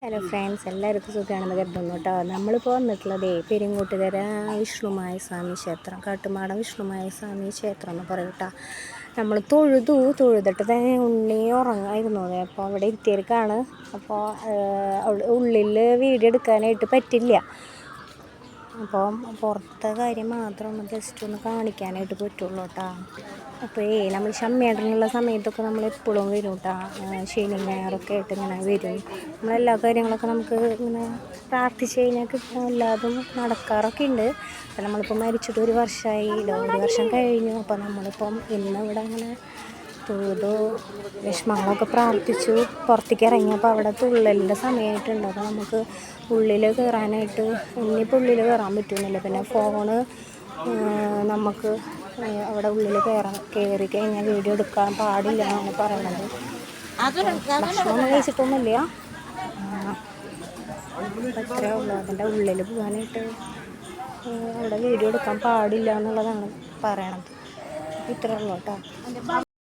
Hello friends, എല്ലാവർക്കും സുഖമാണെന്ന് കരുതുന്നു കേട്ടോ. നമ്മളിപ്പോൾ വന്നിട്ടുള്ളത് പെരിങ്ങോട്ടുകര വിഷ്ണുമായ സ്വാമി ക്ഷേത്രം, കാട്ടുമാടം വിഷ്ണുമായ സ്വാമി ക്ഷേത്രം എന്ന് പറയും കേട്ടോ. നമ്മൾ തൊഴുതിട്ട് തന്നെ ഉണ്ണി ഉറങ്ങായിരുന്നു. അപ്പോൾ അവിടെ ഇരുത്തിയേക്കാണ്. അപ്പോൾ ഉള്ളിൽ വീഡിയോ എടുക്കാനായിട്ട് പറ്റില്ല. അപ്പോൾ പുറത്തെ കാര്യം മാത്രം ഒന്ന് ജസ്റ്റ് ഒന്ന് കാണിക്കാനായിട്ട് പറ്റുള്ളൂ കേട്ടോ. അപ്പോൾ നമ്മൾ ഷമ്മേടനുള്ള സമയത്തൊക്കെ നമ്മൾ എപ്പോഴും വരും കേട്ടോ. ശനി ഞായറൊക്കെ ആയിട്ട് ഇങ്ങനെ വരും. നമ്മളെല്ലാ കാര്യങ്ങളൊക്കെ നമുക്ക് ഇങ്ങനെ പ്രാർത്ഥിച്ച് കഴിഞ്ഞാൽ കിട്ടും. എല്ലാതും നടക്കാറൊക്കെ ഉണ്ട്. അപ്പം നമ്മളിപ്പോൾ മരിച്ചിട്ട് 1 വർഷമായില്ലോ, 1 വർഷം കഴിഞ്ഞു. അപ്പോൾ നമ്മളിപ്പം ഇന്ന് ഇവിടെ അങ്ങനെ തൊഴുതു വിഷമങ്ങളൊക്കെ പ്രാർത്ഥിച്ചു പുറത്തേക്ക് ഇറങ്ങിയപ്പോൾ അവിടെ തുള്ളലിൻ്റെ സമയമായിട്ടുണ്ട്. അപ്പോൾ നമുക്ക് ഉള്ളിൽ കയറാനായിട്ട് ഇനിയിപ്പോൾ ഉള്ളിൽ കയറാൻ പറ്റുന്നില്ല. പിന്നെ ഫോണ് നമുക്ക് അവിടെ ഉള്ളിൽ കയറി കഴിഞ്ഞാൽ വീഡിയോ എടുക്കാൻ പാടില്ല എന്നാണ് പറയണത്. ഭക്ഷണമൊന്നും കഴിച്ചിട്ടൊന്നുമില്ല. അത്രേ ഉള്ളൂ. അതിൻ്റെ ഉള്ളിൽ പോകാനായിട്ട് അവിടെ വീഡിയോ എടുക്കാൻ പാടില്ല എന്നുള്ളതാണ് പറയണത്. ഇത്രേ ഉള്ളൂ കേട്ടോ.